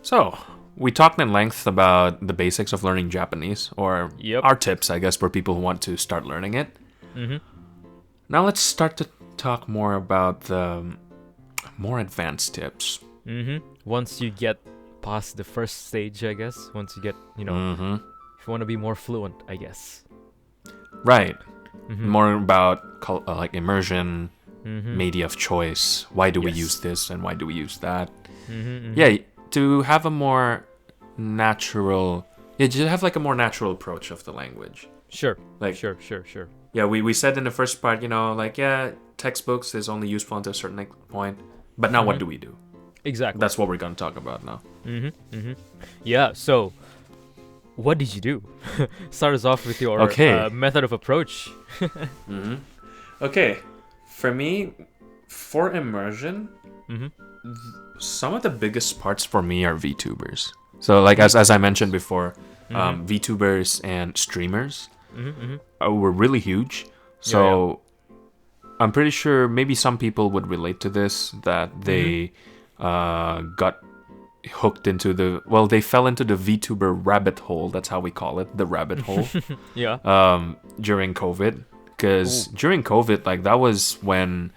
So, we talked in length about the basics of learning Japanese, or Yep. our tips, I guess, for people who want to start learning it. Mm-hmm. Now let's start to talk more about the more advanced tips. Mm-hmm. Once you get past the first stage, I guess. Once you get, Mm-hmm. if you want to be more fluent, I guess. Right. Mm-hmm. More about like immersion, Mm-hmm. media of choice. Why do we Yes. use this and why do we use that? Mm-hmm. Yeah, to have a more natural... Yeah, just have like a more natural approach of the language. Sure. Like, Sure. yeah, we said in the first part, like, yeah, textbooks is only useful until a certain point. But now what do we do? Exactly. That's what we're going to talk about now. Mm-hmm. Mm-hmm. Yeah, so what did you do? Start us off with your Okay. method of approach. Mm-hmm. Okay, for me, for immersion, Mm-hmm. some of the biggest parts for me are VTubers. So, like, as I mentioned before, VTubers and streamers Mm-hmm. were really huge. So, I'm pretty sure maybe some people would relate to this, that they got hooked into they fell into the VTuber rabbit hole. That's how we call it, the rabbit hole. Yeah. During COVID, because during COVID, like, that was when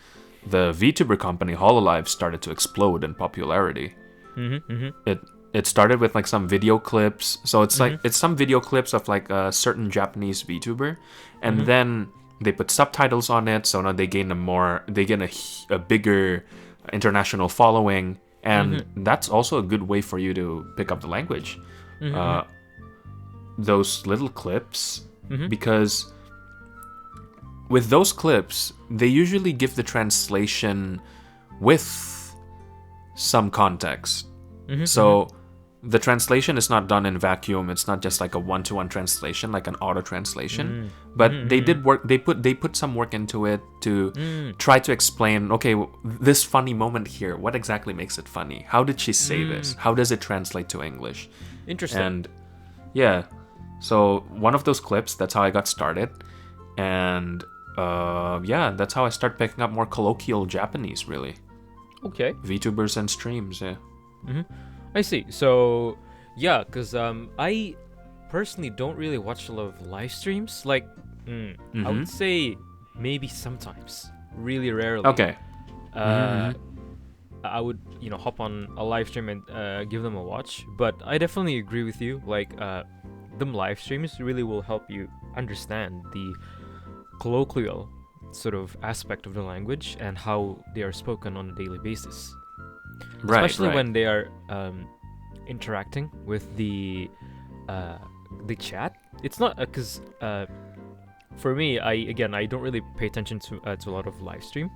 the VTuber company Hololive started to explode in popularity. Mm-hmm. Mm-hmm. It started with like some video clips, so it's like it's some video clips of like a certain Japanese VTuber, and then they put subtitles on it, so now they gain a bigger international following, and that's also a good way for you to pick up the language. Those little clips, because with those clips, they usually give the translation with some context. So the translation is not done in vacuum. It's not just like a one-to-one translation, like an auto translation. But they did work. They put some work into it to try to explain. Okay, this funny moment here. What exactly makes it funny? How did she say this? How does it translate to English? Interesting. And yeah, so one of those clips. That's how I got started, and that's how I start picking up more colloquial Japanese. Really, Okay. VTubers and streams. Yeah. I see. So, yeah, because I personally don't really watch a lot of live streams. Like, I would say maybe sometimes, really rarely. Okay. I would, hop on a live stream and give them a watch. But I definitely agree with you. Like, them live streams really will help you understand the colloquial sort of aspect of the language and how they are spoken on a daily basis. Especially when they are interacting with the chat. It's not because for me, I don't really pay attention to a lot of live stream.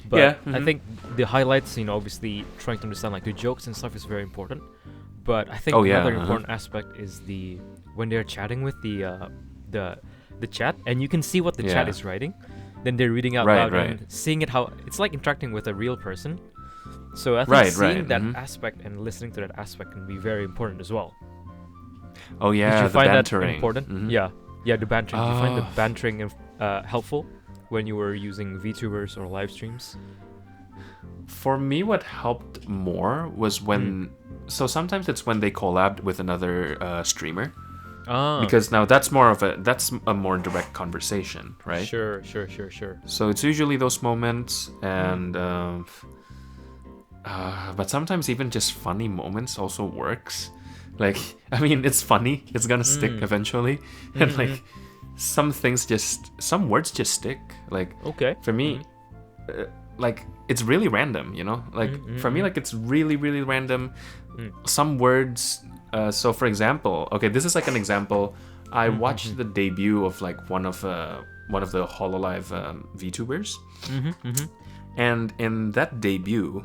But I think the highlights, obviously trying to understand like the jokes and stuff is very important. But I think another important aspect is when they're chatting with the chat, and you can see what the chat is writing. Then they're reading out loud and seeing it how it's like interacting with a real person. So I think seeing that aspect and listening to that aspect can be very important as well. Oh yeah, Did you find bantering. that important? Yeah, the bantering. Did you find the bantering helpful when you were using VTubers or live streams? For me, what helped more was when... So sometimes it's when they collabed with another streamer. Because now that's a more direct conversation, right? Sure. So it's usually those moments, and but sometimes even just funny moments also works. Like, I mean, it's funny, it's gonna stick eventually, and like some words just stick. Like, Okay. for me, like, it's really random, like for me, like, it's really, really random. Some words, so for example, okay, this is like an example. I watched the debut of like one of the Hololive VTubers, and in that debut,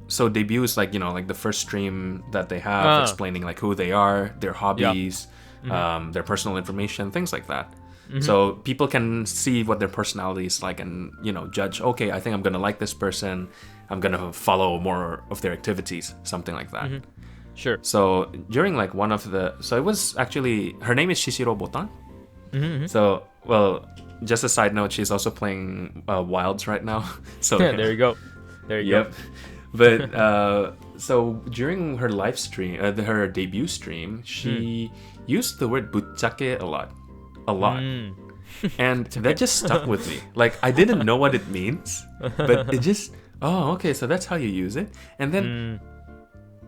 so debut is like, like the first stream that they have explaining like who they are, their hobbies, their personal information, things like that. So people can see what their personality is like and, judge, okay, I think I'm going to like this person. I'm going to follow more of their activities, something like that. Sure. So during like so it was actually, her name is Shishiro Botan. So, well, just a side note, she's also playing Wilds right now. So there you go. But so during her live stream, her debut stream, she used the word "buchake" a lot, and that just stuck with me. Like I didn't know what it means, but it just okay, so that's how you use it, and then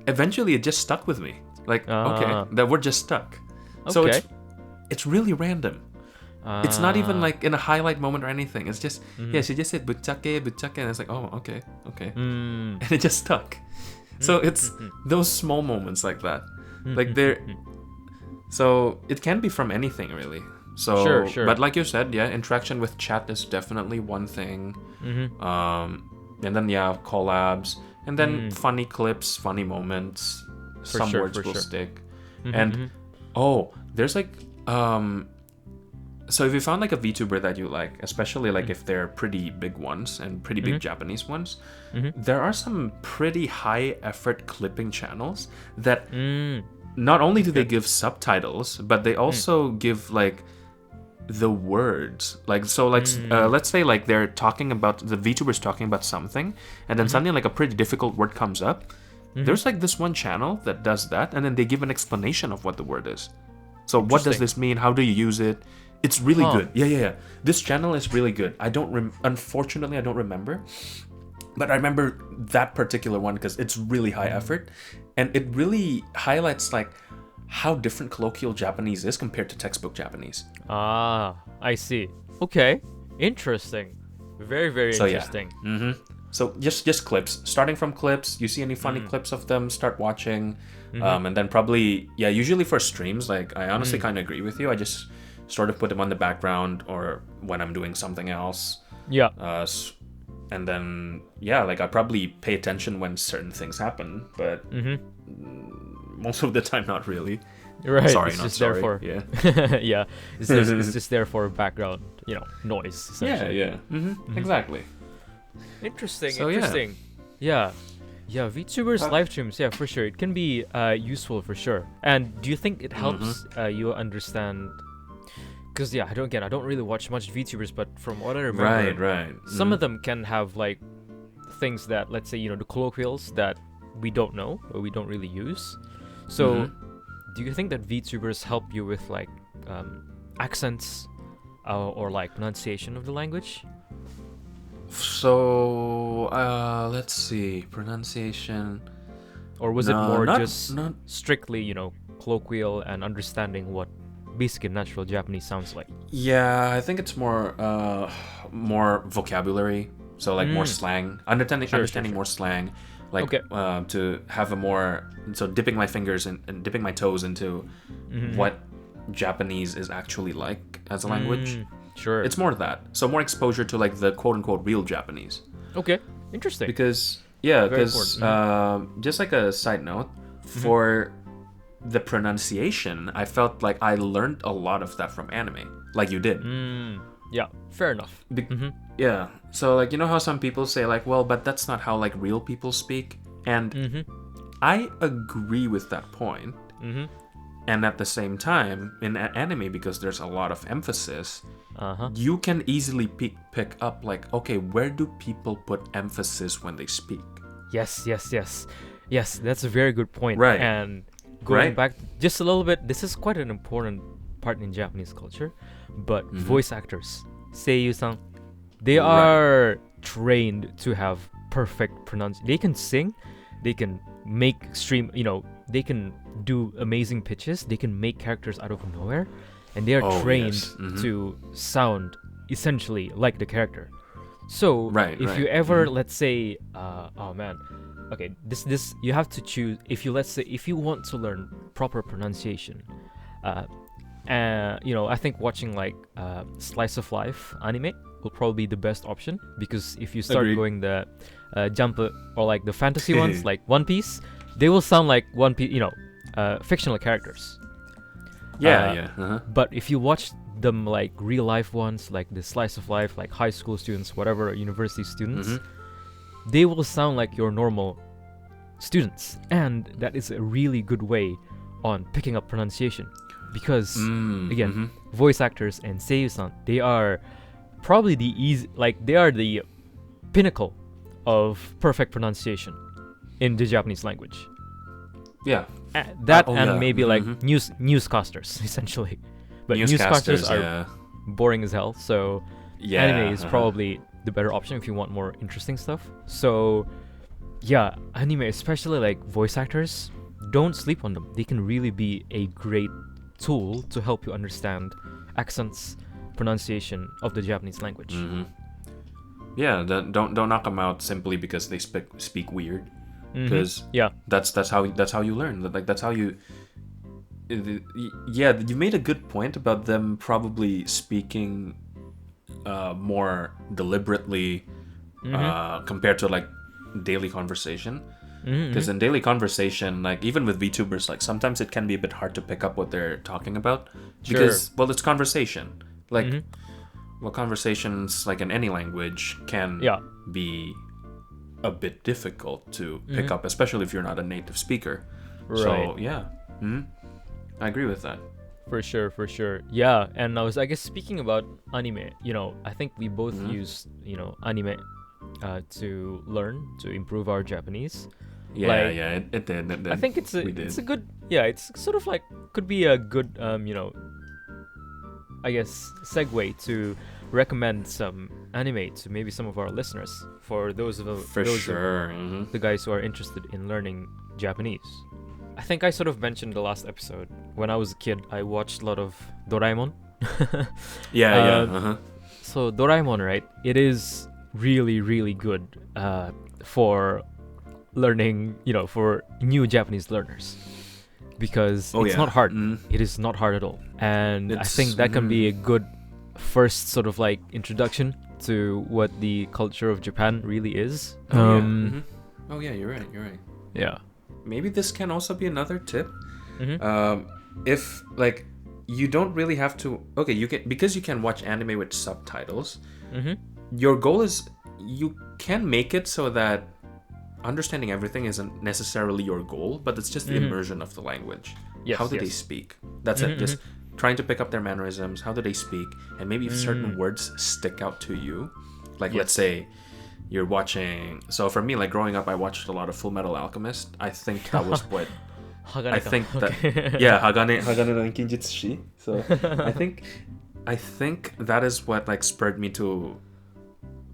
eventually it just stuck with me. Like okay, that word just stuck. So it's really random. It's not even like in a highlight moment or anything. It's just she just said buchake, and it's like okay, and it just stuck. So it's those small moments like that, like they're. So it can be from anything really. So sure. But like you said, yeah, interaction with chat is definitely one thing. And then collabs, and then funny clips, funny moments. Some words will stick, and there's like so if you found like a VTuber that you like, especially like if they're pretty big ones and pretty big Japanese ones, there are some pretty high effort clipping channels that not only do they give subtitles, but they also give like the words. Like so like let's say like they're talking about, the VTuber's talking about something, and then suddenly like a pretty difficult word comes up. There's like this one channel that does that, and then they give an explanation of what the word is. So what does this mean? How do you use it? It's really good. Yeah. This channel is really good. Unfortunately, I don't remember. But I remember that particular one because it's really high effort. And it really highlights like how different colloquial Japanese is compared to textbook Japanese. Ah, I see. Okay. Interesting. Very, very interesting. Yeah. So just clips. Starting from clips, you see any funny clips of them, start watching. And then probably, usually for streams, like I honestly kind of agree with you. I just sort of put them on the background or when I'm doing something else. Yeah. And then, like I probably pay attention when certain things happen, but most of the time, not really. Right. Sorry, it's not just sorry. There for, yeah. It's just there for background, noise. Essentially. Yeah. Exactly. Interesting. So, interesting. Yeah. VTubers live streams, for sure. It can be useful for sure. And do you think it helps you understand? Because I don't really watch much VTubers, but from what I remember, right. Some of them can have like things that, let's say, the colloquials that we don't know or we don't really use. So, do you think that VTubers help you with like accents or like pronunciation of the language? So, let's see, pronunciation. Or was it more just strictly, colloquial and understanding what basic and natural Japanese sounds like? Yeah, I think it's more vocabulary. So like more slang, understanding more slang, like to have a more, so dipping my fingers and dipping my toes into what Japanese is actually like as a language. Sure. It's more that. So more exposure to like the quote unquote real Japanese. Okay. Interesting. Because just like a side note, for the pronunciation, I felt like I learned a lot of that from anime, like you did. Yeah, fair enough. Yeah, so like how some people say like, well, but that's not how like real people speak, and I agree with that point. And at the same time, in anime, because there's a lot of emphasis, you can easily pick up like, okay, where do people put emphasis when they speak? Yes, that's a very good point. Right. And going back just a little bit, this is quite an important part in Japanese culture, but voice actors, seiyuu-san, they are trained to have perfect pronunciation. They can sing, they can make they can do amazing pitches, they can make characters out of nowhere, and they are trained to sound essentially like the character. So if you ever, let's say, this you have to choose. If you want to learn proper pronunciation, I think watching like slice of life anime will probably be the best option, because if you start going the jump or like the fantasy ones like One Piece, they will sound like One Piece, fictional characters. But if you watch them like real life ones, like the slice of life, like high school students, whatever, university students, they will sound like your normal students, and that is a really good way on picking up pronunciation, because again, voice actors and seiyuu-san, they are probably they are the pinnacle of perfect pronunciation in the Japanese language. Yeah. That Oh, and yeah. maybe like newscasters essentially, but newscasters are yeah. boring as hell. So Yeah. anime is probably the better option if you want more interesting stuff. So yeah, anime, especially like voice actors, don't sleep on them. They can really be a great tool to help you understand accents, pronunciation of the Japanese language. Yeah, don't knock them out simply because they speak weird. Because Yeah, that's how you learn. Like that's how you. Yeah, you made a good point about them probably speaking more deliberately compared to like daily conversation. Because in daily conversation, like even with VTubers, like sometimes it can be a bit hard to pick up what they're talking about because well, it's conversation. Like well, conversations like in any language can be a bit difficult to pick up, especially if you're not a native speaker. Right. So yeah, I agree with that. For sure. Yeah, and I guess speaking about anime, I think we both use, anime to learn, to improve our Japanese. Yeah, it did. I think it's a good, it's sort of like, could be a good, I guess, segue to recommend some anime to maybe some of our listeners, for those of the guys who are interested in learning Japanese. I think I sort of mentioned the last episode, when I was a kid, I watched a lot of Doraemon. So Doraemon, right? It is really, really good for learning, for new Japanese learners, because it's not hard. It is not hard at all, and I think that can be a good first sort of like introduction to what the culture of Japan really is. Oh yeah, you're right. Yeah. Maybe this can also be another tip. If like you don't really have to, you can, because you can watch anime with subtitles. Your goal is, you can make it so that understanding everything isn't necessarily your goal, but it's just the immersion of the language. How do they speak? That's it. Just trying to pick up their mannerisms. How do they speak? And maybe if certain words stick out to you, like let's say you're watching. So for me, like growing up, I watched a lot of Full Metal Alchemist. I think that was what. I think that Hagane no Kinjutsushi. So I think that is what like spurred me to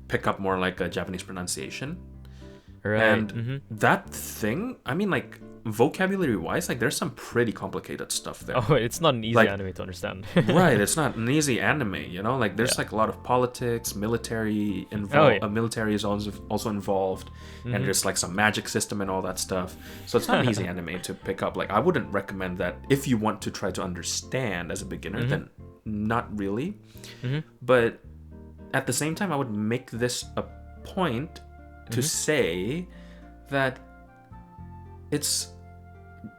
pick up more like a Japanese pronunciation. Right. And that thing, I mean, like vocabulary wise, like there's some pretty complicated stuff there. Oh, it's not an easy anime to understand. Right, it's not an easy anime, like there's like a lot of politics, military involved. Military is also involved, and there's like some magic system and all that stuff. So it's not an easy anime to pick up. Like I wouldn't recommend that if you want to try to understand as a beginner. Then not really. But at the same time, I would make this a point to say that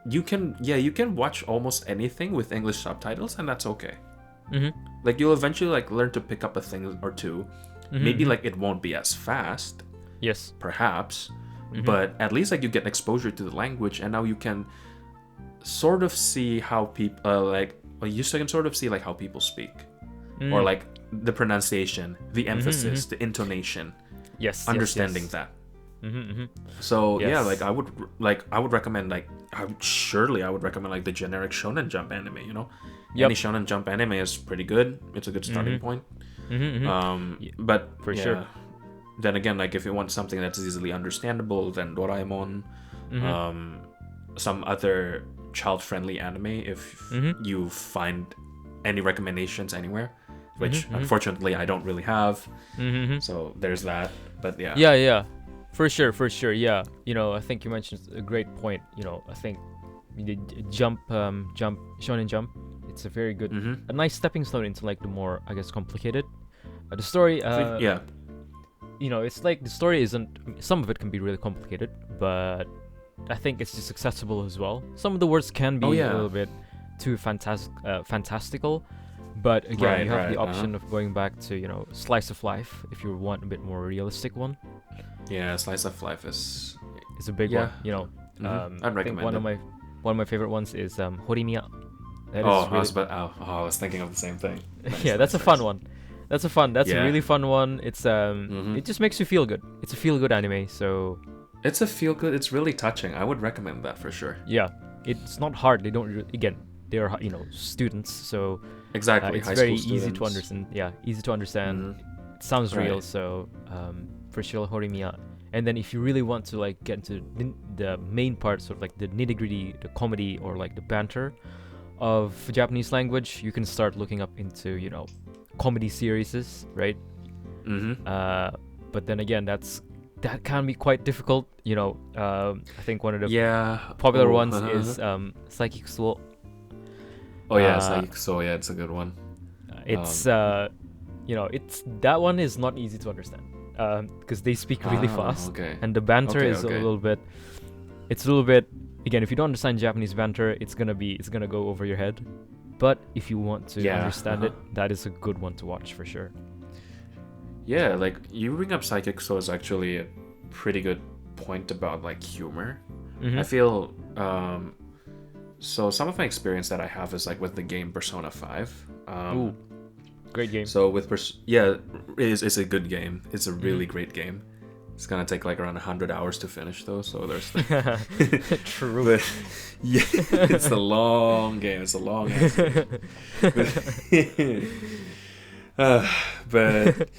you can watch almost anything with English subtitles, and that's okay. Like you'll eventually like learn to pick up a thing or two. Maybe like it won't be as fast, perhaps, but at least like you get exposure to the language, and now you can sort of see how people you can sort of see like how people speak, or like the pronunciation, the emphasis, the intonation. Understanding that. So like I would recommend I would recommend like the generic Shonen Jump anime. Any Shonen Jump anime is pretty good. It's a good starting point. But for sure. Then again, like if you want something that's easily understandable, then Doraemon, some other child-friendly anime. If you find any recommendations anywhere, which unfortunately I don't really have. So there's that. But yeah, for sure. Yeah, I think you mentioned a great point. I think Jump Shonen Jump, it's a very good, a nice stepping stone into like the more, I guess, complicated. The story, it's like the story isn't. Some of it can be really complicated, but I think it's just accessible as well. Some of the words can be a little bit too fantastical. But again, you have the option of going back to, slice of life if you want a bit more realistic one. Yeah, slice of life is a big one. I'd recommend one of my favorite ones is Horimiya. I was thinking of the same thing. That's a fun one. That's a really fun one. It's it just makes you feel good. It's a feel good anime, so It's a feel good. It's really touching. I would recommend that for sure. Yeah, it's not hard. They don't again. They are students, so Exactly. it's High very school easy to students. understand. Yeah, easy to understand. Mhm. It sounds real, Right. so for sure, Horimiya. And then if you really want to like get into the main part, sort of like the nitty gritty, the comedy or like the banter of Japanese language, you can start looking up into comedy series, right? Mm-hmm. But then again, that can be quite difficult. I think one of the Yeah. popular Oh, ones is Psychic Soul. Oh yeah, it's Uh, like so. Yeah, it's a good one. It's it's that one is not easy to understand because they speak really fast, Okay. and the banter Okay, is okay. it's a little bit again, if you don't understand Japanese banter, it's gonna go over your head. But if you want to Yeah, understand it, that is a good one to watch for sure. Yeah, like you bring up Psychic Soul is actually a pretty good point about like humor. Mhm. I feel so some of my experience that I have is like with the game Persona 5. Ooh, great game. So with it's a good game. It's a really great game. It's gonna take like around 100 hours to finish though, so there's True. but yeah, it's a long game. It's a long ass game. But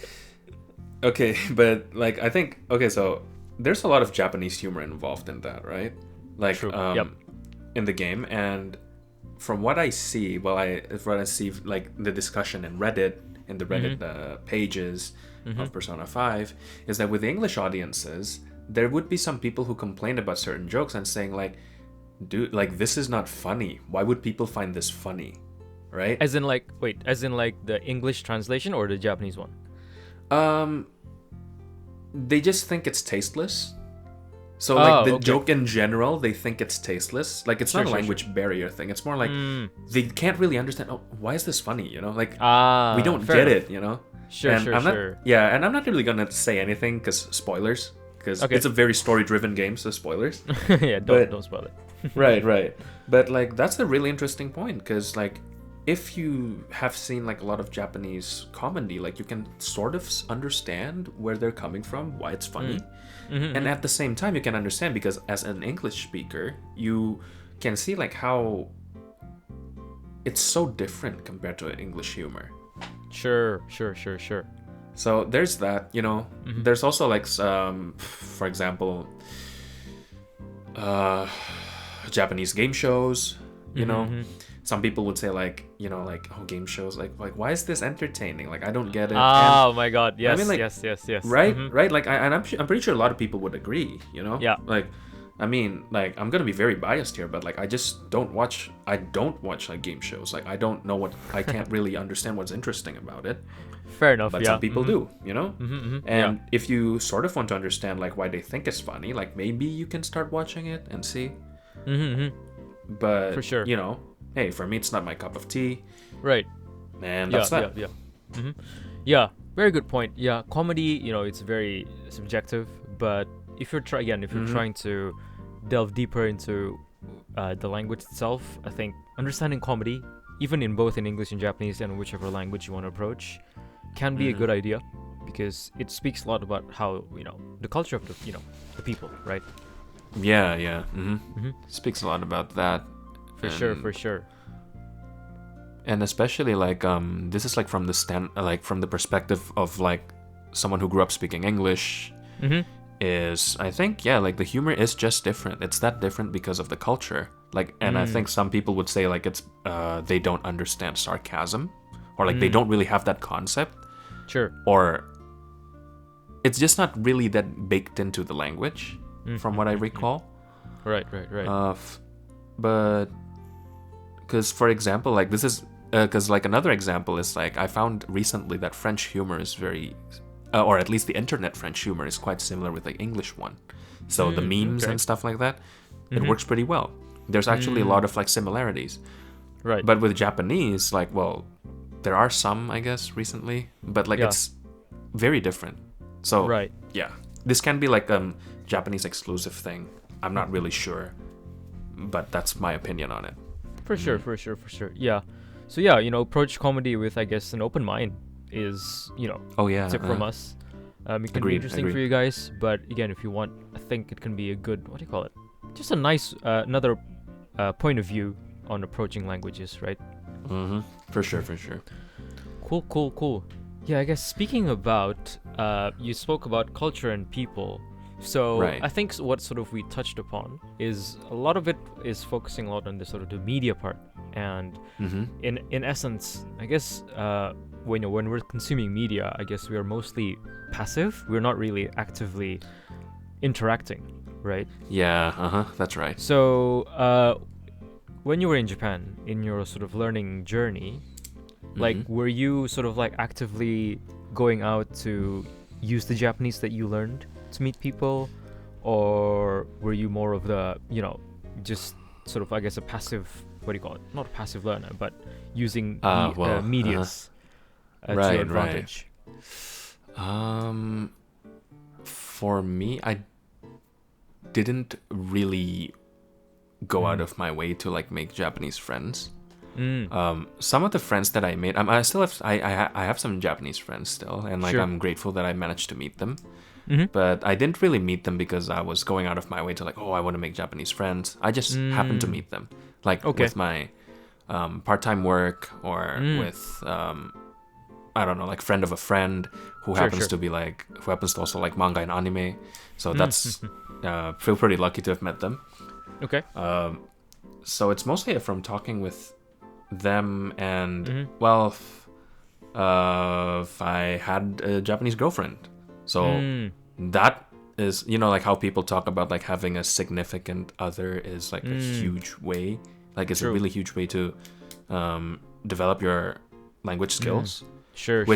okay, but like I think okay, so there's a lot of Japanese humor involved in that, right? Like True. Yep. in the game, and from what I see, like the discussion in Reddit, in the Reddit pages of Persona 5, is that with the English audiences, there would be some people who complain about certain jokes and saying like, dude, like this is not funny. Why would people find this funny? Right? As in like the English translation or the Japanese one? They just think it's tasteless. So like the okay. joke in general, they think it's tasteless. Like it's not a language barrier thing. It's more like they can't really understand. Oh, why is this funny? Like we don't fair get enough. it. Sure, and sure, I'm not, sure. Yeah, and I'm not really gonna say anything because spoilers. Because Okay. it's a very story-driven game, so spoilers. Yeah, But- don't spoil it. right. But like that's a really interesting point because like if you have seen like a lot of Japanese comedy, like you can sort of understand where they're coming from, why it's funny. And at the same time, you can understand because as an English speaker, you can see like how it's so different compared to English humor. Sure. So there's that, There's also like for example, Japanese game shows. Some people would say like oh, game shows like why is this entertaining? Like I don't get it. Oh my God! Yes, I mean, like, yes. Right, right. Like, I'm pretty sure a lot of people would agree. Yeah. Like, I mean, like, I'm gonna be very biased here, but like, I just don't watch. I don't watch like game shows. Like, I don't know I can't really understand what's interesting about it. Fair enough. But yeah. some people do. And Yeah. if you sort of want to understand like why they think it's funny, like maybe you can start watching it and see. But For sure. Hey, for me, it's not my cup of tea. Right. And that's that. Yeah. Yeah. Very good point. Yeah, comedy. It's very subjective, but if you're trying to delve deeper into the language itself, I think understanding comedy, even in both in English and Japanese and whichever language you want to approach, can be a good idea because it speaks a lot about how the culture of the people, right? Yeah. Speaks a lot about that. For sure. And especially like this is like from the perspective of like someone who grew up speaking English. Is I think like the humor is just different. It's that different because of the culture. Like, and I think some people would say like it's they don't understand sarcasm, or like they don't really have that concept, Sure. or it's just not really that baked into the language, from what I recall. Right. But because for example, like this is because like another example is like I found recently that French humor is very or at least the internet French humor is quite similar with the English one. So the memes and stuff like that, it works pretty well. There's actually a lot of like similarities. Right. But with Japanese, like, well, there are some, I guess, recently, but like it's very different. So Right. yeah, this can be like Japanese exclusive thing. I'm not really sure, but that's my opinion on it. For sure. Yeah. So yeah, approach comedy with I guess an open mind is Oh yeah, tip from us. It can be Agreed, interesting for agreed. you guys, but again, if you want a think it can be a good, what do you call it? Just a nice another point of view on approaching languages, right? For sure, for sure. Cool. Yeah, I guess speaking about, you spoke about culture and people. So Right. I think what sort of we touched upon is a lot of it is focusing a lot on the sort of the media part. And in essence, I guess when we're consuming media, I guess we are mostly passive. We're not really actively interacting, right? Yeah, that's right. So when you were in Japan, in your sort of learning journey, like were you sort of like actively going out to use the Japanese that you learned to meet people, or were you more of the, just sort of, I guess, a passive, what do you call it? Not a passive learner, but using medias to Right, your advantage. For me, I didn't really go out of my way to like make Japanese friends. Some of the friends that I made, I still have, I have some Japanese friends still, and like Sure. I'm grateful that I managed to meet them. But I didn't really meet them because I was going out of my way to like, I want to make Japanese friends. I just happened to meet them, like with my part-time work or with I don't know, like friend of a friend who happens to be like, who happens to also like manga and anime. So that's feel pretty lucky to have met them. Okay. So it's mostly from talking with them and if I had a Japanese girlfriend. So that is, like how people talk about like having a significant other is like a huge way, like it's a really huge way to develop your language skills. Sure.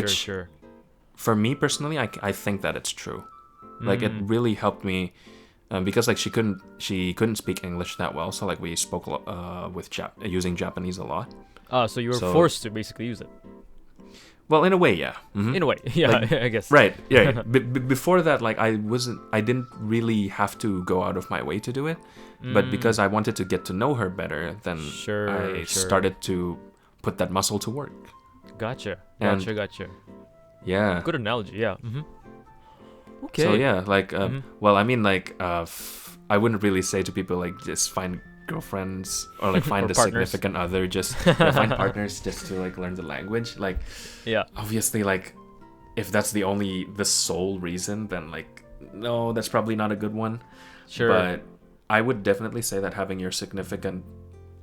For me personally, I think that it's true. Like it really helped me because like she couldn't speak English that well, so like we spoke using Japanese a lot. So you were forced to basically use it. Well, in a way, yeah. In a way, yeah, like, I guess. Right, yeah. Before that, like I didn't really have to go out of my way to do it, but because I wanted to get to know her better, then I started to put that muscle to work. Gotcha. Yeah. Good analogy, yeah. Okay. So yeah, like, well, I mean, like, I wouldn't really say to people like just find girlfriends or like find or a partners. significant other, just find partners just to like learn the language. Like, yeah, obviously, like, if that's the sole reason, then like, no, that's probably not a good one. Sure. But I would definitely say that having your significant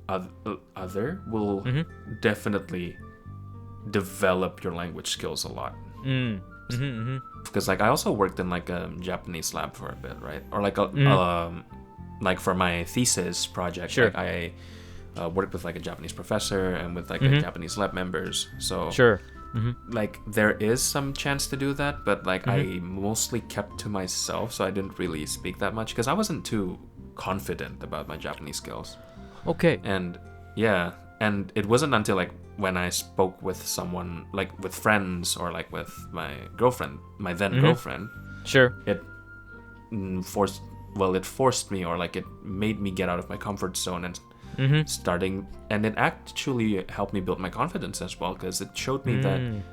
other will definitely develop your language skills a lot. Because like I also worked in like a Japanese lab for a bit, right? Or like like for my thesis project, like I worked with like a Japanese professor and with like the Japanese lab members. So like there is some chance to do that, but like I mostly kept to myself, so I didn't really speak that much because I wasn't too confident about my Japanese skills. Okay. And yeah, and it wasn't until like when I spoke with someone, like with friends or like with my girlfriend, my then girlfriend, it forced me, or like it made me get out of my comfort zone and and it actually helped me build my confidence as well, because it showed me that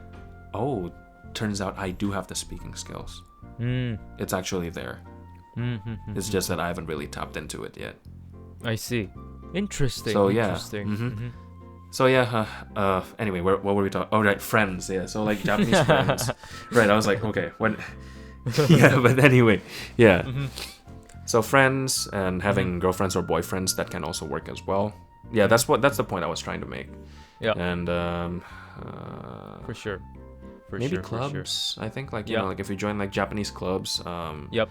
turns out I do have the speaking skills. It's actually there. It's just that I haven't really tapped into it yet. I see. Interesting. So yeah. Interesting. So yeah, anyway, what were we talking? Oh, right, friends, yeah. So like Japanese friends. Right, I was like, okay, when yeah, but anyway, yeah. So friends and having girlfriends or boyfriends, that can also work as well. Yeah, that's the point I was trying to make. Yeah. And for sure. Maybe clubs. I think like you know, like if you join like Japanese clubs, Yep.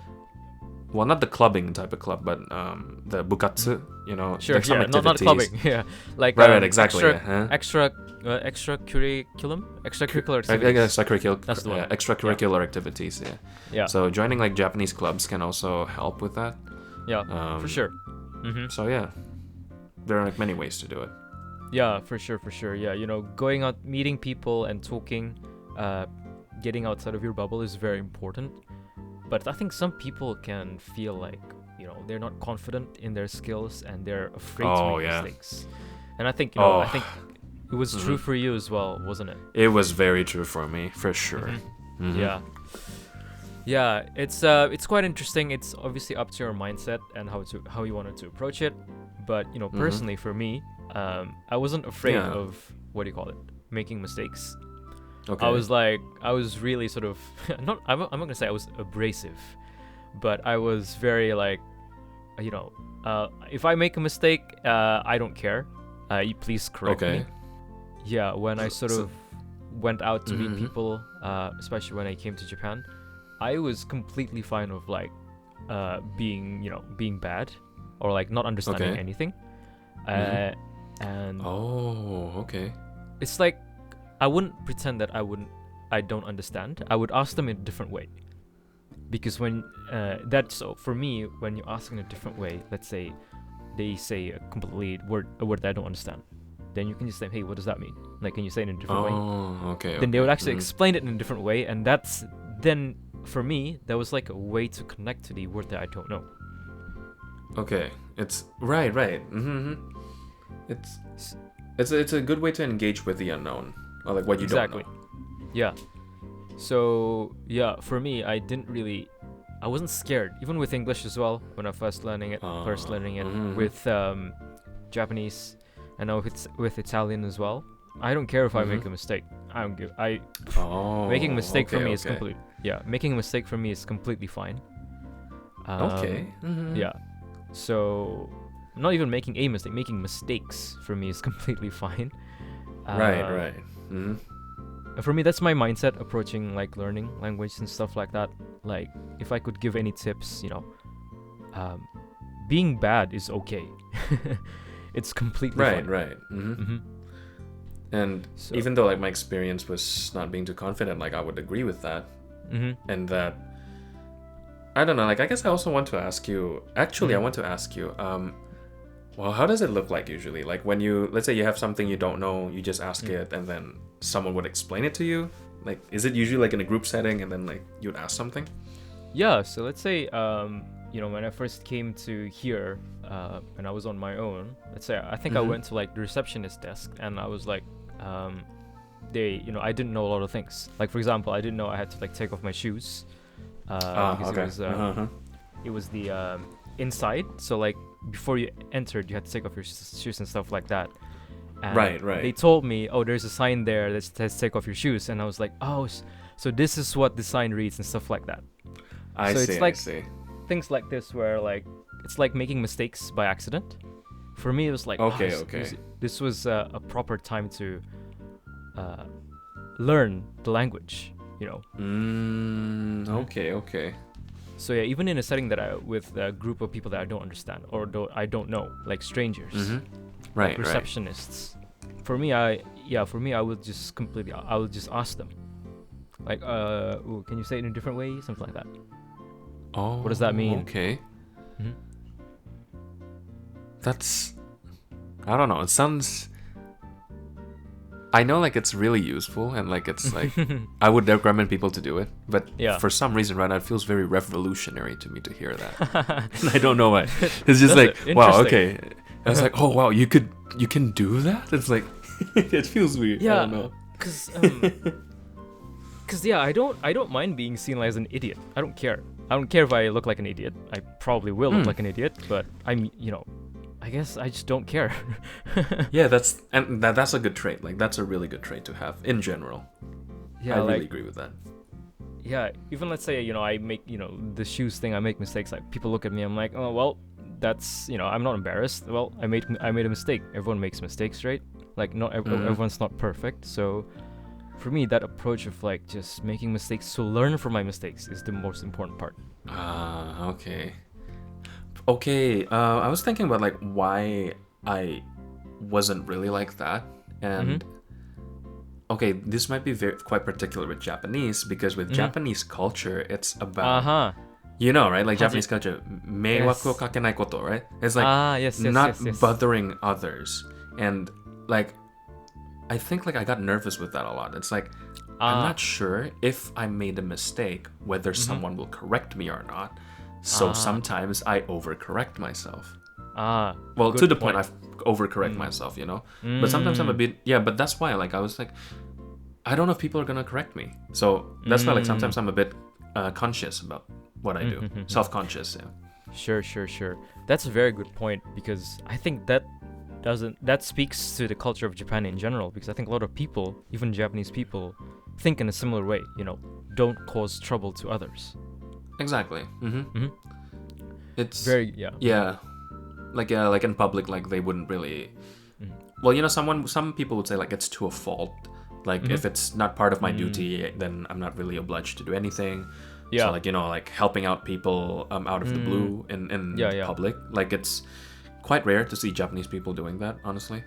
Well, not the clubbing type of club, but the bukatsu, you know, Sure, like some yeah, not activities. clubbing, yeah, like right, exactly, extracurricular activities. Extracurricular, That's the one. extracurricular activities, yeah. Yeah. So joining like Japanese clubs can also help with that. Yeah, for sure. So yeah, there are like many ways to do it. Yeah, for sure. Yeah, you know, going out, meeting people and talking, getting outside of your bubble is very important. But I think some people can feel like, you know, they're not confident in their skills and they're afraid to make mistakes. And I think, you know, I think it was true for you as well, wasn't it? It was very true for me, for sure. Yeah. Yeah, it's quite interesting. It's obviously up to your mindset and how you wanted to approach it. But personally for me, I wasn't afraid Yeah. of what do you call it, making mistakes. Okay. I was really sort of I'm not gonna say I was abrasive, but I was very like, if I make a mistake, I don't care. You please correct me. Yeah, when I sort of went out to meet people, especially when I came to Japan, I was completely fine with like being bad or like not understanding anything. And okay. it's like I wouldn't pretend that I don't understand. I would ask them in a different way. Because when so for me, when you ask in a different way, let's say they say a word that I don't understand, then you can just say, hey, what does that mean? Like, can you say it in a different way? Okay. Then they would actually explain it in a different way, and that's then for me that was like a way to connect to the word that I don't know. Okay, it's right. It's a good way to engage with the unknown, or like what you don't know. Yeah. So yeah, for me, I wasn't scared, even with English as well when I first learning it with Japanese, and now with Italian as well. I don't care if I make a mistake. I don't give. Making a mistake for me is making a mistake for me is completely fine. Yeah. So not even making a mistake, making mistakes for me is completely fine. Right. For me, that's my mindset approaching like learning language and stuff like that. Like, if I could give any tips, being bad is okay. It's completely fine. Right. And so, even though like my experience was not being too confident, like I would agree with that. And that, I don't know, like I guess I also want to ask you, I want to ask you, well, how does it look like usually? Like when let's say you have something you don't know, you just ask it and then someone would explain it to you? Like, is it usually like in a group setting and then like you would ask something? Yeah, so let's say, when I first came to here, and I was on my own, let's say, I think I went to like the receptionist desk and I was like, I didn't know a lot of things. Like, for example, I didn't know I had to like take off my shoes. Because it was the inside, so like before you entered you had to take off your shoes and stuff like that. And right they told me, there's a sign there that says take off your shoes, and I was like, so this is what the sign reads and stuff like that. I see. Things like this where like it's like making mistakes by accident. For me it was like this was a proper time to learn the language, Okay. So yeah, even in a setting with a group of people that I don't understand or I don't know, like strangers, like receptionists. For me, I would just ask them, like, can you say it in a different way, something like that. What does that mean? Okay. That's, I don't know. It sounds. I know, like, it's really useful, and, like, it's, like, I would recommend people to do it, but for some reason right now, it feels very revolutionary to me to hear that. And I don't know why. It's just like, wow, okay. I was like, oh, wow, you can do that? It's like, it feels weird. Yeah, I don't know. Because, I don't mind being seen as an idiot. I don't care. I don't care if I look like an idiot. I probably will look like an idiot, but I guess I just don't care. Yeah, that's a good trait. Like, that's a really good trait to have in general. Yeah, I really agree with that. Yeah, even let's say, I make, the shoes thing, I make mistakes. Like, people look at me, I'm like, oh, well, that's, I'm not embarrassed. Well, I made a mistake. Everyone makes mistakes, right? Like, not everyone's not perfect. So, for me, that approach of, like, just making mistakes to learn from my mistakes is the most important part. Okay, I was thinking about like why I wasn't really like that, and okay, this might be quite particular with Japanese, because with Japanese culture, it's about right, like Japanese culture, meiwaku o kakenai koto, right? It's like not bothering others, and like I think like I got nervous with that a lot. It's like I'm not sure if I made a mistake whether someone will correct me or not. So sometimes I overcorrect myself. Well, to the point I overcorrect myself, But sometimes I'm a bit, but that's why, like, I was like, I don't know if people are gonna correct me. So that's why, like, sometimes I'm a bit conscious about what I do. Self-conscious, yeah. Sure. That's a very good point, because I think that speaks to the culture of Japan in general, because I think a lot of people, even Japanese people, think in a similar way, don't cause trouble to others. Exactly. It's very like in public, like they wouldn't really well, some people would say like it's to a fault, like if it's not part of my duty, then I'm not really obliged to do anything. So like like helping out people out of the blue in public, like it's quite rare to see Japanese people doing that, honestly.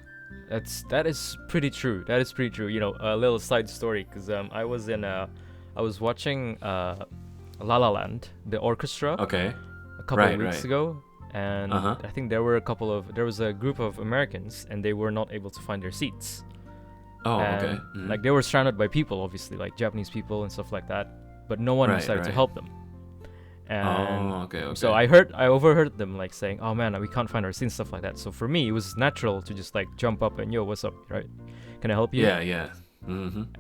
That is pretty true. A little side story, because I was watching La La Land, the orchestra, Okay. a couple of weeks ago, and I think there was a group of Americans, and they were not able to find their seats. Oh, and, okay. Like, they were surrounded by people, obviously, like Japanese people and stuff like that, but no one decided to help them. And okay. so I overheard them like saying, "Oh man, we can't find our seats," stuff like that. So for me, it was natural to just like jump up and, "Yo, what's up? Right? Can I help you?" Yeah.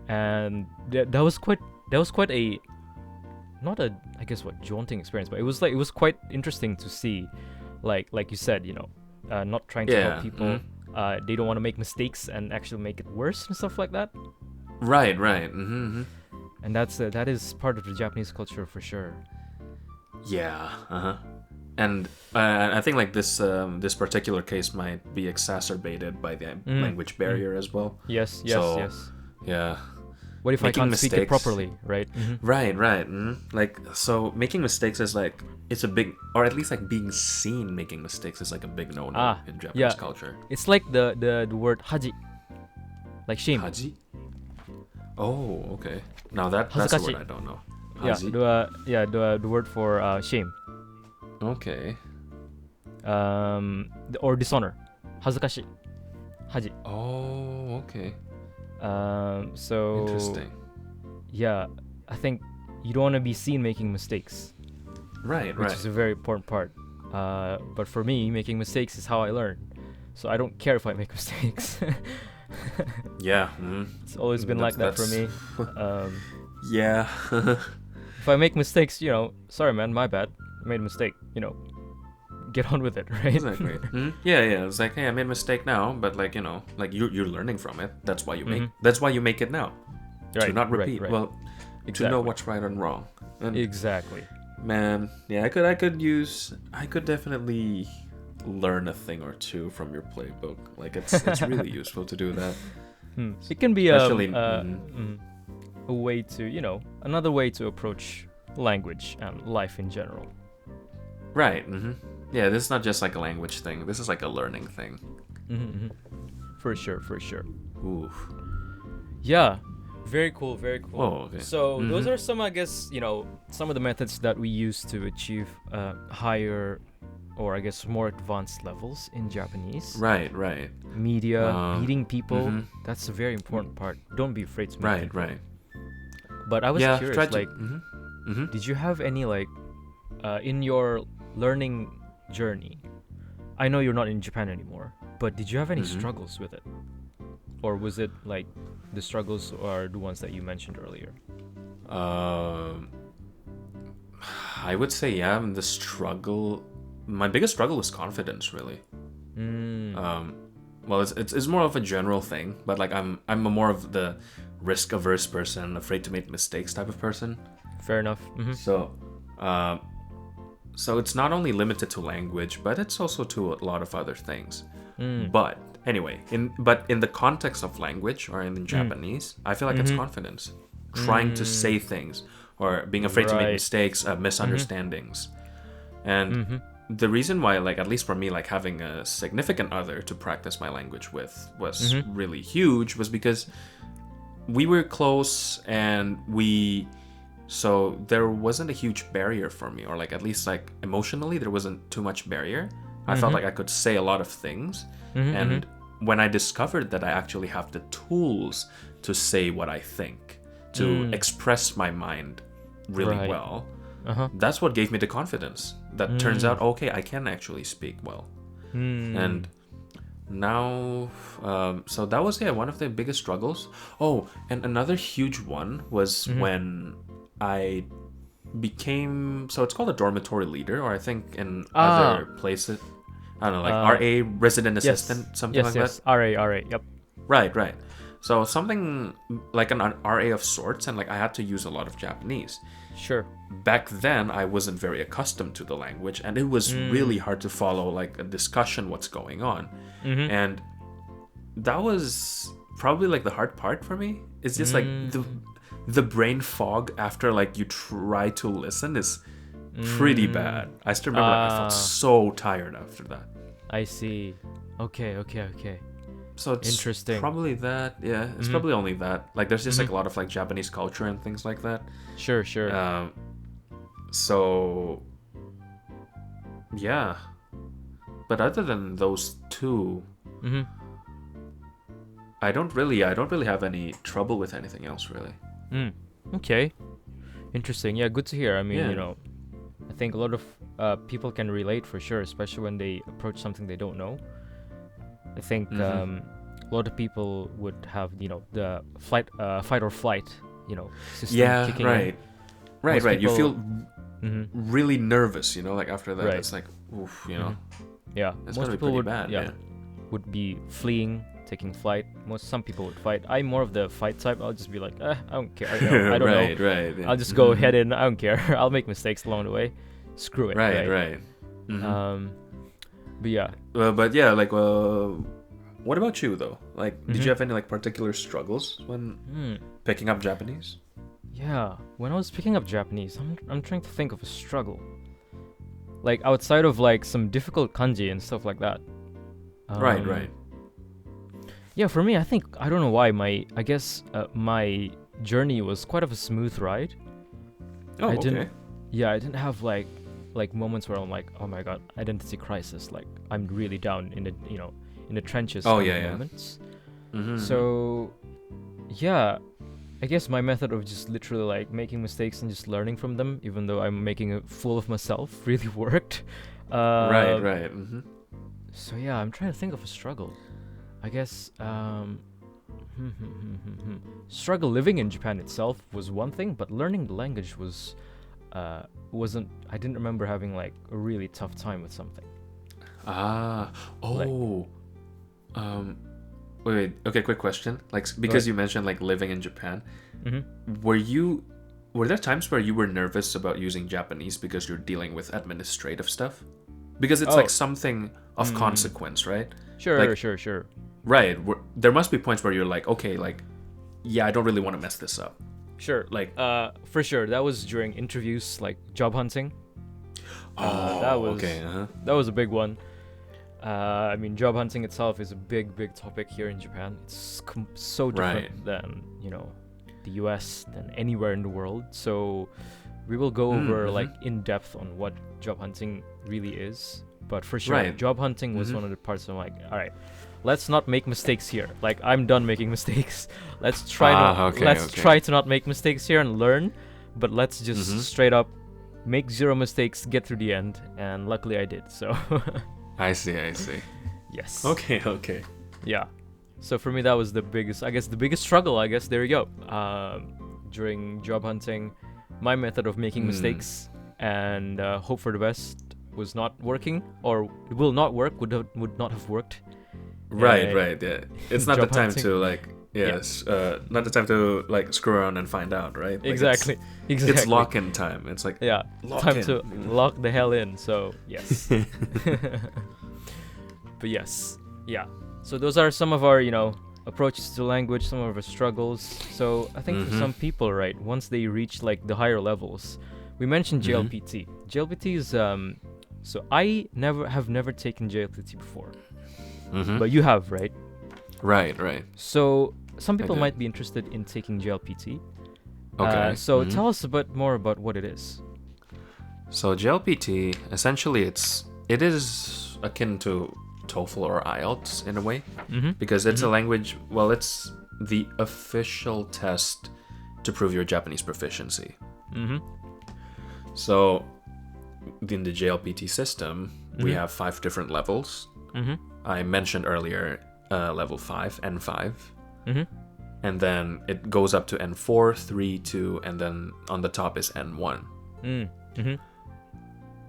And that was quite a, not a, I guess, jaunting experience, but it was quite interesting to see, like you said, not trying to help people. They don't want to make mistakes and actually make it worse and stuff like that. Right. And that is part of the Japanese culture for sure. Yeah. And I think like this particular case might be exacerbated by the language barrier as well. Yes. Yeah. What if making I can't mistakes, speak it properly, right? Right. Like, so making mistakes is like, it's a big, or at least like being seen making mistakes is like a big no-no in Japanese culture. It's like the word haji, like shame. Haji? Oh, okay. Now that's a word I don't know. Haji? The word for shame. Okay. Or dishonor. Hazukashi. Haji. Oh, okay. So interesting. Yeah, I think you don't want to be seen making mistakes. Right. Which is a very important part. But for me, making mistakes is how I learn. So I don't care if I make mistakes. Yeah. It's always been like that for me. Yeah. If I make mistakes, sorry man, my bad. I made a mistake. Get on with it, right? Exactly. Yeah. It's like, hey, I made a mistake now, but like like you're learning from it. That's why you make it now. Right, to not repeat. Right. Well, to know what's right and wrong. And exactly. Man, yeah, I could definitely learn a thing or two from your playbook. Like it's really useful to do that. It can be especially a way to, another way to approach language and life in general. Right. Yeah, this is not just like a language thing. This is like a learning thing. For sure. Ooh. Yeah. Very cool. Oh, okay. So those are some, I guess, some of the methods that we use to achieve higher, or I guess more advanced levels in Japanese. Right. Media, meeting people. That's a very important part. Don't be afraid to meet people. Right. But I was curious, did you have any in your learning journey? I know you're not in Japan anymore, but did you have any struggles with it? Or was it like the struggles are the ones that you mentioned earlier? I would say, my biggest struggle was confidence, really. Well, it's more of a general thing, but like I'm more of the risk averse person, afraid to make mistakes type of person. Fair enough. So it's not only limited to language, but it's also to a lot of other things. But anyway, in the context of language or in Japanese, I feel like it's confidence, trying to say things or being afraid to make mistakes, misunderstandings, and the reason why, like at least for me, like having a significant other to practice my language with was really huge, was because we were close and so there wasn't a huge barrier for me, or like at least like emotionally there wasn't too much barrier. I felt like I could say a lot of things, and when I discovered that I actually have the tools to say what I think, to express my mind really well, that's what gave me the confidence that turns out, okay, I can actually speak well. And now so that was one of the biggest struggles. Oh, and another huge one was when I became, so it's called a dormitory leader, or I think in other places, I don't know, like RA, resident assistant, something like that. RA, yep. Right. So something like an RA of sorts, and like I had to use a lot of Japanese. Sure. Back then, I wasn't very accustomed to the language, and it was really hard to follow like a discussion, what's going on. And that was probably like the hard part for me. It's just like the brain fog after like you try to listen is pretty bad. I still remember I felt so tired after that. I see. Okay. So it's interesting. Probably that. Yeah, it's probably only that. Like there's just like a lot of like Japanese culture and things like that. Sure. So yeah. But other than those two, I don't really have any trouble with anything else really. Okay. Interesting. Yeah, good to hear. I mean, Yeah. you know, I think a lot of people can relate for sure, especially when they approach something they don't know. I think a lot of people would have, you know, the fight or flight, you know, system kicking in. Right. People, you feel really nervous, you know, like after that. Right. It's like, oof, you know. Yeah. It's Most gonna be people pretty would bad, would be fleeing, taking flight. Some people would fight. I'm more of the fight type. I'll just be like, I don't care. I don't know. Right. Yeah. I'll just go head in. I don't care. I'll make mistakes along the way. Screw it. Right. But yeah. But yeah, like, what about you though? Like, did you have any like particular struggles when picking up Japanese? Yeah, when I was picking up Japanese, I'm trying to think of a struggle. Like outside of like some difficult kanji and stuff like that. Right. Yeah, for me, I don't know why I guess my journey was quite of a smooth ride. Oh, I okay. I didn't have like moments where I'm like, oh my god, identity crisis. Like I'm really down in the trenches. Moments. So, yeah, I guess my method of just literally like making mistakes and just learning from them, even though I'm making a fool of myself, really worked. Right. So yeah, I'm trying to think of a struggle. I guess struggle living in Japan itself was one thing, but learning the language wasn't. I didn't remember having like a really tough time with something. Wait. Okay, quick question. Like, because you mentioned like living in Japan, were there times where you were nervous about using Japanese because you're dealing with administrative stuff? Because it's like something of consequence, right? Sure. Right. There must be points where you're like, okay, like, yeah, I don't really want to mess this up. Sure. Like, for sure. That was during interviews, like job hunting. That was a big one. I mean, job hunting itself is a big topic here in Japan. It's so different than, you know, the US, than anywhere in the world. So we will go over like in depth on what job hunting really is. But for sure, job hunting was one of the parts I'm like, all right, let's not make mistakes here. Like I'm done making mistakes. Let's try try to not make mistakes here and learn. But let's just straight up make zero mistakes, get through the end. And luckily I did. So I see. Yes. Okay. Yeah. So for me, that was the biggest struggle. I guess there you go. During job hunting, my method of making mistakes and hope for the best was not working, or will not work. Would not have worked. Right. Yeah. It's not the time hunting. to like. Yes. Not the time to like screw around and find out. Right. Like Exactly. It's lock-in time. It's like time to lock the hell in. So yes. But yes. Yeah. So those are some of our, approaches to language, some of our struggles. So I think for some people, right, once they reach like the higher levels, we mentioned JLPT. JLPT is so I have never taken JLPT before, but you have, right? Right. So some people might be interested in taking JLPT. Okay. So tell us a bit more about what it is. So JLPT, essentially, it is akin to TOEFL or IELTS in a way, because it's a language. Well, it's the official test to prove your Japanese proficiency. So in the JLPT system, we have 5 different levels. I mentioned earlier level 5, N5, and then it goes up to N4, 3, 2, and then on the top is N1.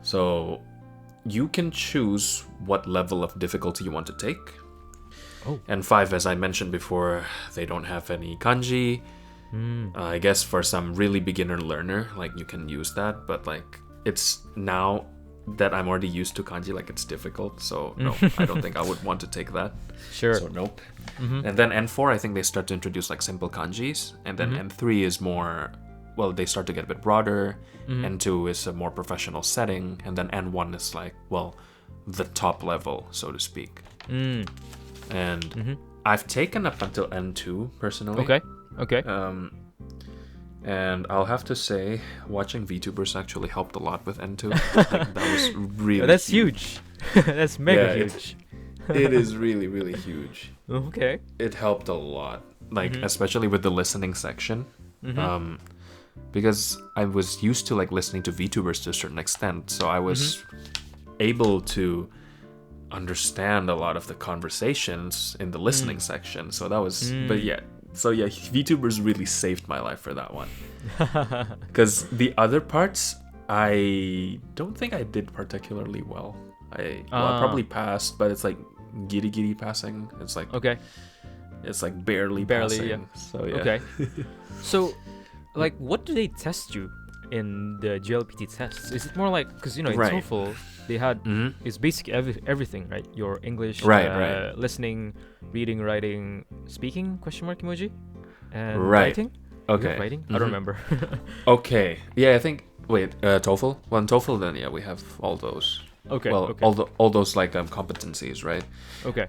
So you can choose what level of difficulty you want to take. Oh. And 5, as I mentioned before, they don't have any kanji. I guess for some really beginner learner, like, you can use that, but like, it's now that I'm already used to kanji, like, it's difficult. So no, I don't think I would want to take that. Sure. So nope. And then N4, I think they start to introduce like simple kanjis, and then N3 is more, well, they start to get a bit broader. N2 is a more professional setting, and then N1 is like, well, the top level, so to speak. And I've taken up until N2 personally. Okay. And I'll have to say, watching VTubers actually helped a lot with N2. Like, that was really That's huge. That's mega huge. It is really, really huge. Okay. It helped a lot, like, especially with the listening section. Because I was used to like listening to VTubers to a certain extent, so I was able to understand a lot of the conversations in the listening section. So that was, but yeah. So yeah, VTubers really saved my life for that one. Because the other parts, I don't think I did particularly well. I probably passed, but it's like giddy passing. It's like it's like barely passing. Yeah. So yeah. Okay. So, like, what do they test you in the GLPT tests? Is it more like, because in TOEFL they had it's basically everything, right? Your English, listening, reading, writing, speaking ? Emoji, and writing. Okay. Writing. I don't remember. Okay. Yeah, I think. Wait, TOEFL. Well, in TOEFL, then yeah, we have all those. Okay. Well, okay. all those like competencies, right? Okay.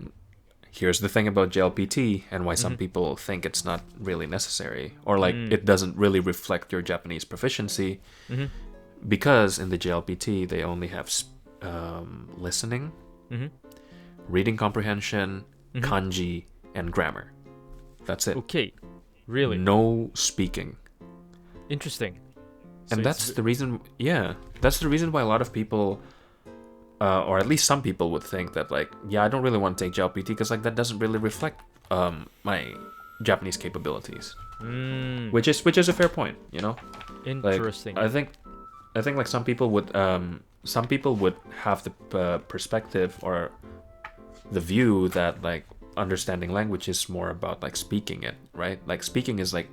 Here's the thing about JLPT and why some people think it's not really necessary, or like it doesn't really reflect your Japanese proficiency, because in the JLPT they only have listening, reading comprehension, kanji, and grammar. That's it. Okay. Really? No speaking. Interesting. And that's the reason. Yeah, that's the reason why a lot of people. Or at least some people would think that, like, yeah, I don't really want to take JLPT because, like, that doesn't really reflect my Japanese capabilities. Which is a fair point, you know. Interesting. Like, I think like some people would have the perspective or the view that like understanding language is more about like speaking it, right? Like speaking is like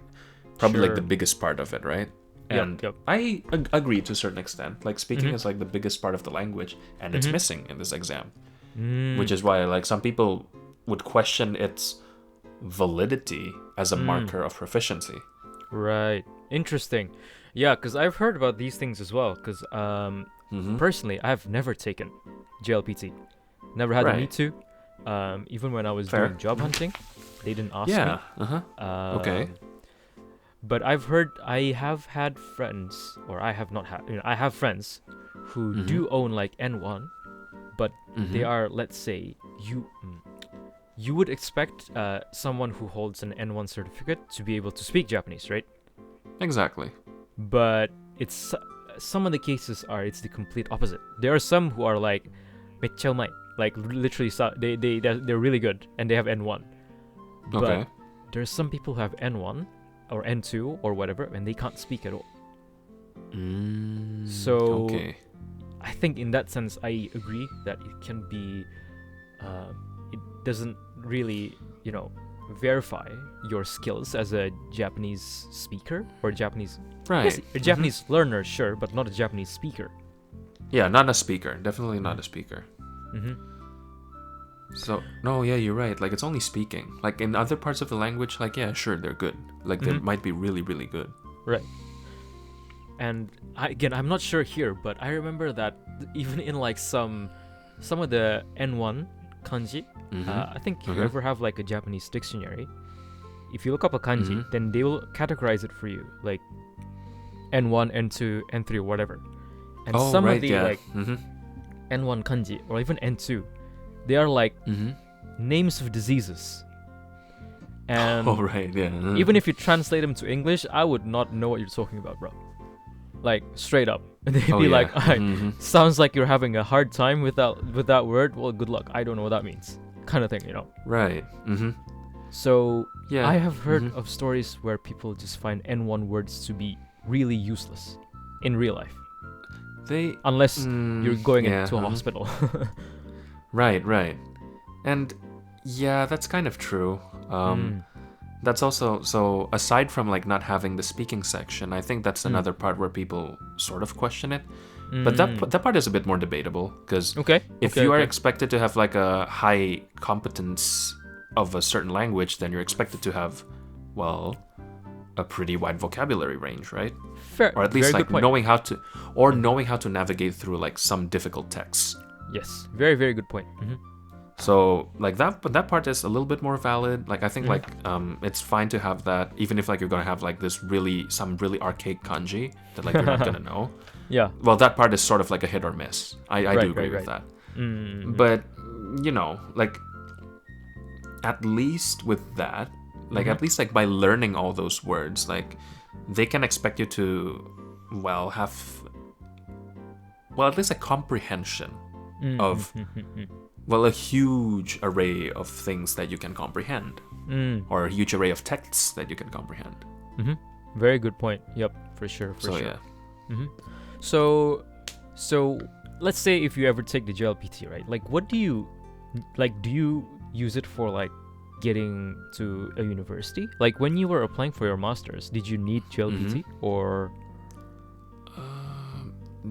probably like the biggest part of it, right? And I agree to a certain extent. Like speaking is like the biggest part of the language, and it's missing in this exam, which is why like some people would question its validity as a marker of proficiency. Right. Interesting. Yeah, because I've heard about these things as well. Because personally, I've never taken JLPT. Never had the need to. Even when I was doing job hunting, they didn't ask me. Okay. But I've heard, I have had friends, or I have not had, I have friends who do own like N1, but they are, let's say, you would expect someone who holds an N1 certificate to be able to speak Japanese, right? Exactly. But it's some of the cases it's the complete opposite. There are some who are like meccha umai, like literally they're really good and they have N1. But there's some people who have N1 or N2 or whatever, and they can't speak at all. So I think in that sense, I agree that it can be, it doesn't really, verify your skills as a Japanese speaker or Japanese, a Japanese learner, sure, but not a Japanese speaker. Yeah, not a speaker. Definitely not a speaker. So, no, yeah, you're right. Like, it's only speaking. Like, in other parts of the language, like, yeah, sure, they're good. Like, they might be really, really good. Right. And, I'm not sure here, but I remember that even in, like, some of the N1 kanji, I think if you ever have, like, a Japanese dictionary, if you look up a kanji, then they will categorize it for you. Like, N1, N2, N3, or whatever. And some of the, like, N1 kanji, or even N2, they are like names of diseases. And even if you translate them to English, I would not know what you're talking about, bro. Like, straight up. And they'd be like, sounds like you're having a hard time with that word. Well, good luck. I don't know what that means. Kind of thing, Right. So, I have heard of stories where people just find N1 words to be really useless in real life. unless you're going into a hospital. Right. And yeah, that's kind of true. That's also, so aside from like not having the speaking section, I think that's another part where people sort of question it. But that part is a bit more debatable, because if you are expected to have like a high competence of a certain language, then you're expected to have, well, a pretty wide vocabulary range, right? Fair. Or at least very like knowing how to navigate through like some difficult texts. Yes, very, very good point. So like that part is a little bit more valid. Like I think like it's fine to have that, even if like you're gonna have like some really archaic kanji that like you're not gonna know. Yeah. Well, that part is sort of like a hit or miss. I do agree with that. But you know, like at least with that, like at least like by learning all those words, like they can expect you to have at least a comprehension of a huge array of things that you can comprehend, or a huge array of texts that you can comprehend. Very good point. Yep, for sure. Yeah. So let's say if you ever take the JLPT, right? Like, what do you use it for, like getting to a university? Like when you were applying for your masters, did you need JLPT or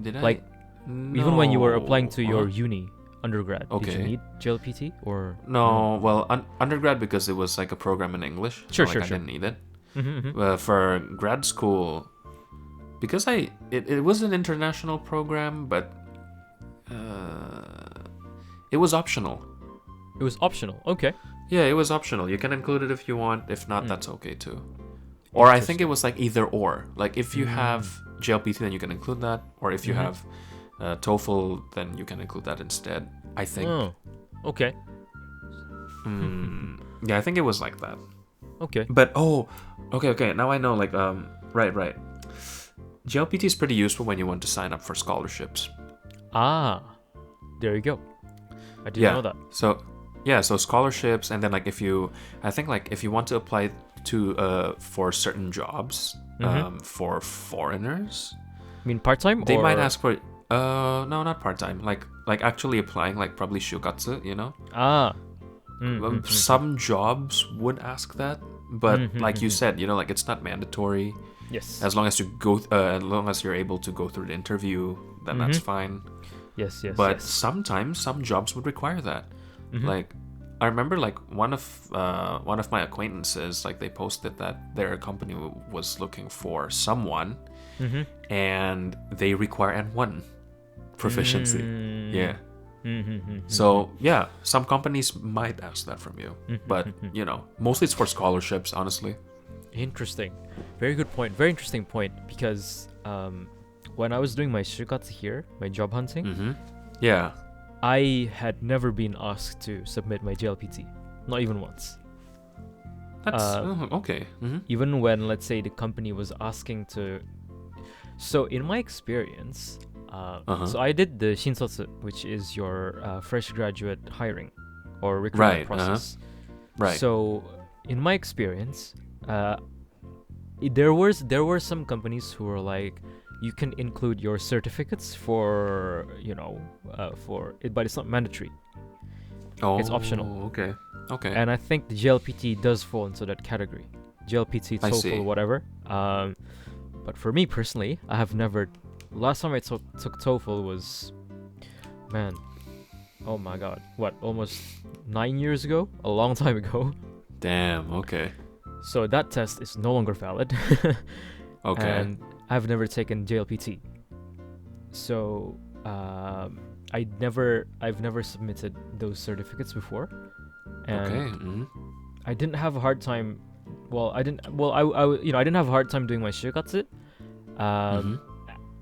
did I? Like even when you were applying to your uni undergrad, did you need JLPT or no? Well, undergrad, because it was like a program in English. Sure. I didn't need it. For grad school, because it was an international program, but it was optional. It was optional. Okay. Yeah, it was optional. You can include it if you want. If not, that's okay too. Or I think it was like either or. Like if you have JLPT, then you can include that. Or if you have TOEFL, then you can include that instead, I think. Oh, okay. Yeah, I think it was like that. Okay. But okay. Now I know. Like right. JLPT is pretty useful when you want to sign up for scholarships. Ah, there you go. I didn't know that. So scholarships, and then like if you want to apply to for certain jobs for foreigners. I mean part-time? They might ask for no, not part-time. Like actually applying, like probably shugatsu, you know? Some jobs would ask that, but like you said, you know, like it's not mandatory. Yes. As long as you're able to go through the interview, then that's fine. Yes. But sometimes some jobs would require that. Like I remember like one of my acquaintances, like they posted that their company was looking for someone and they require N1 proficiency. Yeah. So yeah, some companies might ask that from you, but you know, mostly it's for scholarships, honestly. Interesting. Very good point. Very interesting point, because when I was doing my shikatsu here, my job hunting, yeah, I had never been asked to submit my JLPT, not even once. That's okay. Even when, let's say, the company was asking to. So in my experience, so I did the shinsotsu, which is your fresh graduate hiring or recruitment process. Right. So in my experience, there were some companies who were like, you can include your certificates for for it, but it's not mandatory. It's optional. Okay. And I think the JLPT does fall into that category. JLPT, TOEFL, whatever. But for me personally, I have never. Last time I took TOEFL was, man, oh my god, what, almost 9 years ago? A long time ago. Damn. Okay. So that test is no longer valid. Okay. And I've never taken JLPT. So I've never submitted those certificates before. And I didn't have a hard time. I didn't have a hard time doing my shikatsu.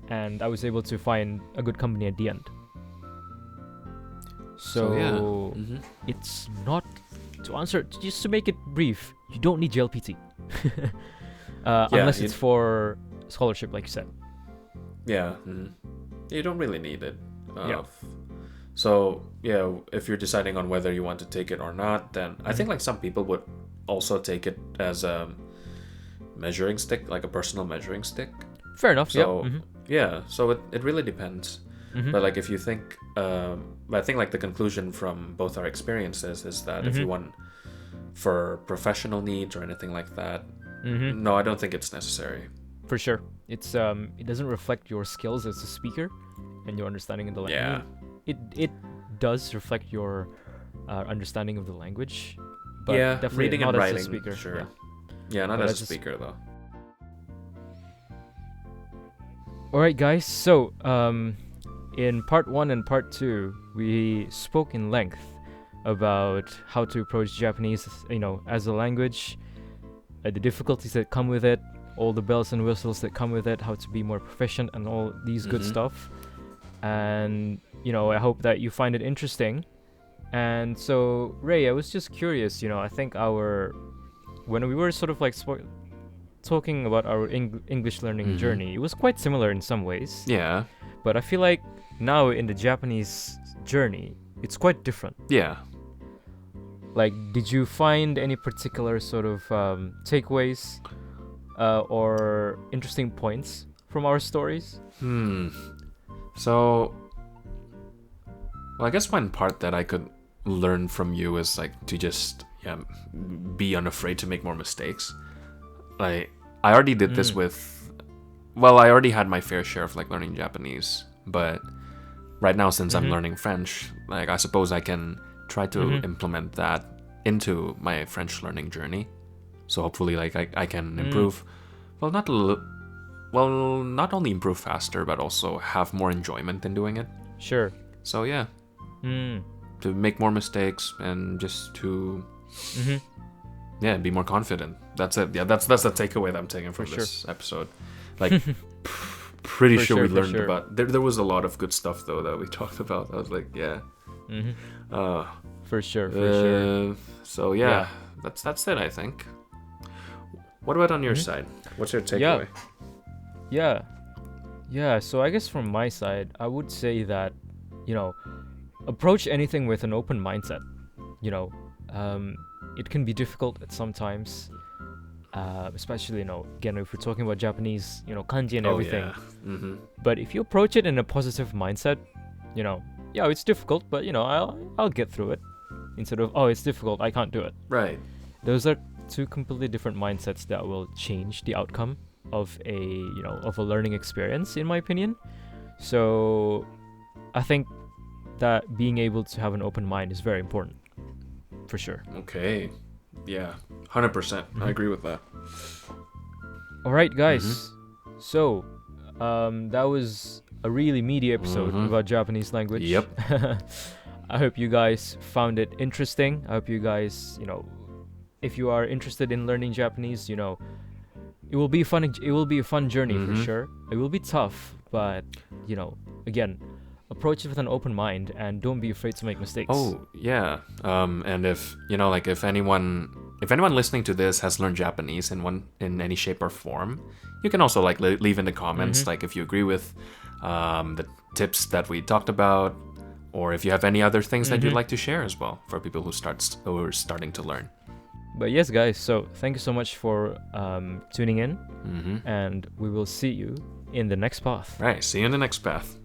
And I was able to find a good company at the end. So it's not, to answer, just to make it brief, you don't need JLPT. Unless it's for scholarship, like you said. Yeah. You don't really need it. So yeah, if you're deciding on whether you want to take it or not, then I think like some people would also take it as a measuring stick, like a personal measuring stick. Fair enough. So Yeah. yeah, so it really depends. Mm-hmm. But like if you think, I think like the conclusion from both our experiences is that if you want for professional needs or anything like that, no, I don't think it's necessary. For sure. It's it doesn't reflect your skills as a speaker and your understanding of the language. Yeah. It does reflect your understanding of the language, but Yeah, definitely reading not and as a writing, speaker. sure. Yeah, not But as a speaker though. All right, guys. So in part 1 and part 2, we spoke in length about how to approach Japanese, as a language, the difficulties that come with it, all the bells and whistles that come with it, how to be more proficient, and all these good stuff. And I hope that you find it interesting. And so, Ray, I was just curious. I think when we were sort of like talking about our English learning journey, it was quite similar in some ways. Yeah. But I feel like now in the Japanese journey, it's quite different. Yeah. Like, did you find any particular sort of takeaways or interesting points from our stories? So, well, I guess one part that I could learn from you is like to just be unafraid to make more mistakes. Like, I already did this with, well, I already had my fair share of like learning Japanese, but right now since I'm learning French, like I suppose I can try to implement that into my French learning journey. So hopefully like I can improve, not only improve faster, but also have more enjoyment in doing it. Sure. So yeah, to make more mistakes and just to be more confident. That's it. Yeah, that's the takeaway that I'm taking from this episode. Like, pretty sure we learned about. There was a lot of good stuff though that we talked about. I was like, yeah. For sure. So yeah, that's it. I think. What about on your side? What's your takeaway? Yeah. So I guess from my side, I would say that, approach anything with an open mindset. It can be difficult at sometimes, especially, again, if we're talking about Japanese, kanji and everything. Yeah. But if you approach it in a positive mindset, it's difficult, but, I'll get through it. Instead of, oh, it's difficult, I can't do it. Right. Those are two completely different mindsets that will change the outcome of a learning experience, in my opinion. So I think that being able to have an open mind is very important, for sure. Okay. Yeah, 100%. I agree with that. All right, guys. So that was a really meaty episode about Japanese language. Yep. I hope you guys found it interesting. I hope you guys, if you are interested in learning Japanese, it will be fun. It will be a fun journey for sure. It will be tough, but again, approach it with an open mind and don't be afraid to make mistakes. Oh yeah. And if if anyone listening to this has learned Japanese in any shape or form, you can also like leave in the comments like if you agree with the tips that we talked about, or if you have any other things that you'd like to share as well for people who are starting to learn. But yes, guys, so thank you so much for tuning in, and we will see you in the next path. Right, see you in the next path.